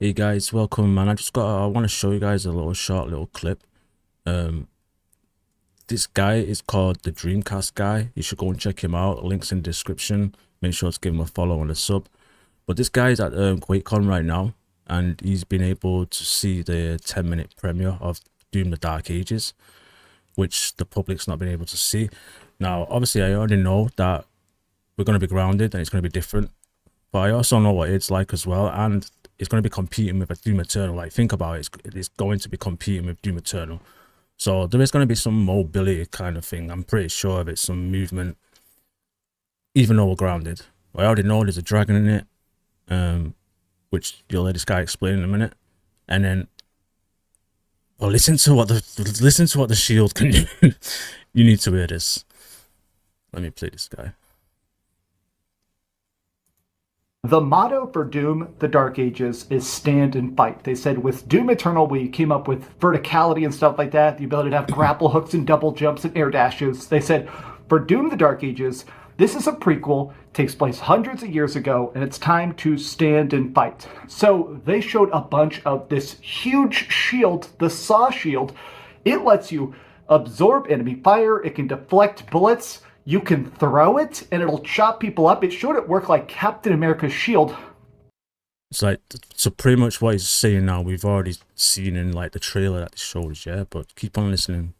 Hey guys, welcome man. I want to show you guys a little clip. Um this guy is called the Dreamcast guy. You should go and check him out. Links in the description. Make sure to give him a follow and a sub. But this guy is at QuakeCon right now, and he's been able to see the 10-minute premiere of Doom the Dark Ages, which the public's not been able to see. Now, obviously I already know that we're gonna be grounded and it's gonna be different. But I also know what it's like as well, and it's going to be competing with a Doom Eternal. Like, think about it, it's going to be competing with Doom Eternal. So there is going to be some mobility kind of thing. I'm pretty sure of it, some movement, even though we're grounded. I already know there's a dragon in it, which you'll let this guy explain in a minute. And then, well, listen to what the shield can do. You need to hear this. Let me play this guy. The motto for Doom, the Dark Ages, is stand and fight. They said with Doom Eternal, we came up with verticality and stuff like that, the ability to have grapple hooks and double jumps and air dashes. They said for Doom, the Dark Ages, this is a prequel, takes place hundreds of years ago, and it's time to stand and fight. So they showed a bunch of this huge shield, the Saw Shield. It lets you absorb enemy fire, it can deflect bullets, you can throw it and it'll chop people up. It showed it work like Captain America's shield. It's like, so pretty much what he's saying now, we've already seen in like the trailer that shows, yeah? But keep on listening.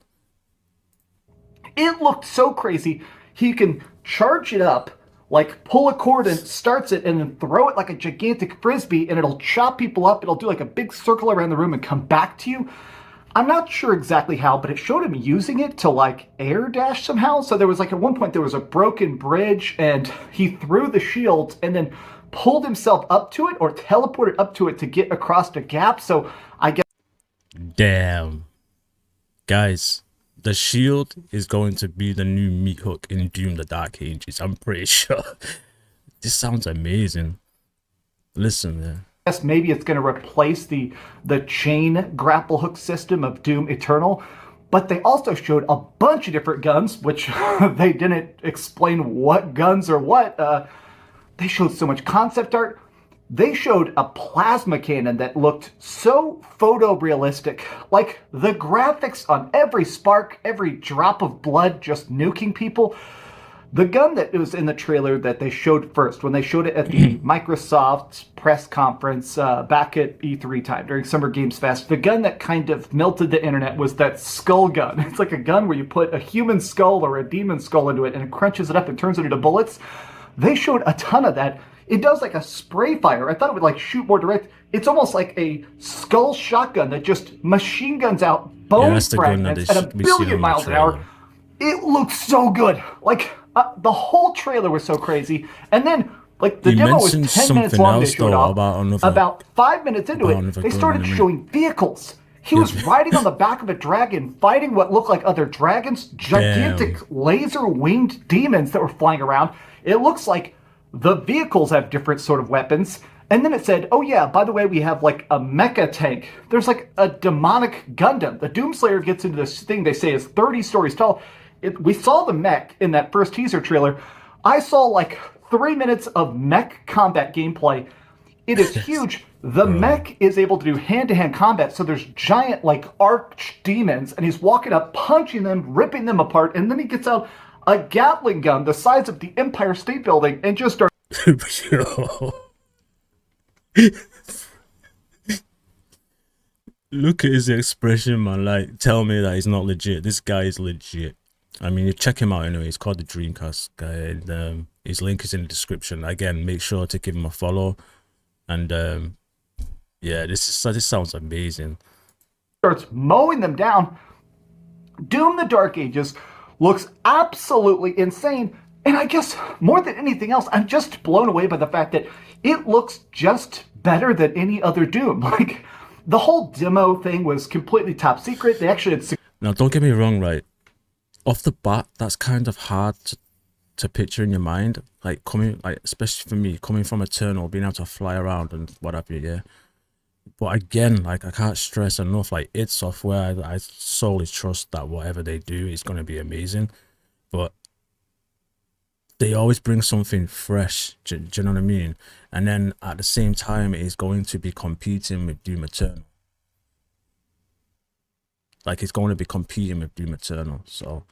It looked so crazy. He can charge it up, like pull a cord and starts it and then throw it like a gigantic frisbee and it'll chop people up. It'll do like a big circle around the room and come back to you. I'm not sure exactly how, but it showed him using it to like air dash somehow. So there was like at one point there was a broken bridge and he threw the shield and then pulled himself up to it or teleported up to it to get across the gap. So I guess. Damn. Guys, the shield is going to be the new Meethook in Doom the Dark Ages. I'm pretty sure. This sounds amazing. Listen, man. Guess maybe it's going to replace the chain grapple hook system of Doom Eternal. But they also showed a bunch of different guns, which they didn't explain what guns or what. They showed so much concept art. They showed a plasma cannon that looked so photorealistic, like the graphics on every spark, every drop of blood just nuking people. The gun that was in the trailer that they showed first, when they showed it at the Microsoft press conference back at E3 time during Summer Games Fest, the gun that kind of melted the internet was that skull gun. It's like a gun where you put a human skull or a demon skull into it and it crunches it up and turns it into bullets. They showed a ton of that. It does like a spray fire. I thought it would like shoot more direct. It's almost like a skull shotgun that just machine guns out bone fragments at a billion miles an hour. It looks so good. Like the whole trailer was so crazy, and then like the demo was 10 minutes long. They showed off. About 5 minutes into it, they started showing vehicles. He was riding on the back of a dragon, fighting what looked like other dragons, gigantic laser-winged demons that were flying around. It looks like the vehicles have different sort of weapons. And then it said, oh yeah, by the way, we have like a mecha tank. There's like a demonic Gundam. The Doomslayer gets into this thing they say is 30 stories tall. We saw the mech in that first teaser trailer. I saw like 3 minutes of mech combat gameplay. It is huge. The mech is able to do hand-to-hand combat, so there's giant like arch demons, and he's walking up, punching them, ripping them apart, and then he gets out a Gatling gun the size of the Empire State Building and just starts. Look at his expression, man. Like, tell me that he's not legit. This guy is legit. I mean, you check him out anyway. He's called the Dreamcast guy, and his link is in the description. Again, make sure to give him a follow. And yeah, this sounds amazing. Starts mowing them down. Doom the Dark Ages looks absolutely insane. And I guess more than anything else, I'm just blown away by the fact that it looks just better than any other Doom. Like, the whole demo thing was completely top secret. They actually had. Now, don't get me wrong, right? Off the bat, that's kind of hard to picture in your mind. Like, especially for me, coming from Eternal, being able to fly around and whatever, yeah. But again, like, I can't stress enough, like, id Software, I solely trust that whatever they do is going to be amazing. But they always bring something fresh. Do you know what I mean? And then at the same time, it's going to be competing with Doom Eternal. Like it's going to be competing with Doom Eternal. So,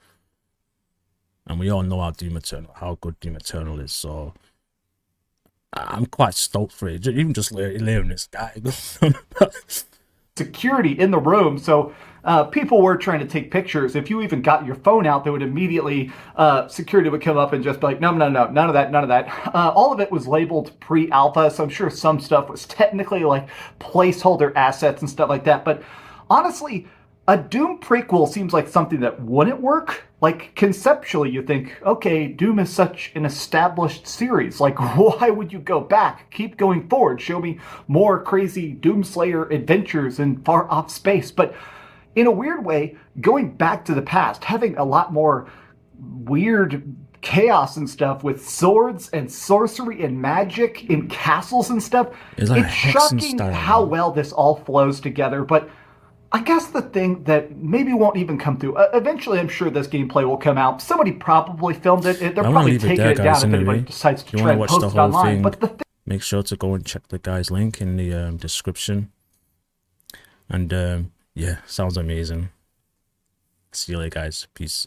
and we all know how good Doom Eternal is. So I'm quite stoked for it. Even just laying this guy. Security in the room, so people were trying to take pictures. If you even got your phone out, they would immediately security would come up and just be like, no, none of that. All of it was labeled pre-alpha, so I'm sure some stuff was technically like placeholder assets and stuff like that. But honestly, a Doom prequel seems like something that wouldn't work. Like, conceptually, you think, okay, Doom is such an established series. Like, why would you go back? Keep going forward. Show me more crazy Doomslayer adventures in far off space. But in a weird way, going back to the past, having a lot more weird chaos and stuff with swords and sorcery and magic in castles and stuff. It's shocking how well this all flows together, but I guess the thing that maybe won't even come through. Eventually, I'm sure this gameplay will come out. Somebody probably filmed it. They're probably taking it down if anybody decides to try and post it online. But make sure to go and check the guy's link in the description. And yeah, sounds amazing. See you later, guys. Peace.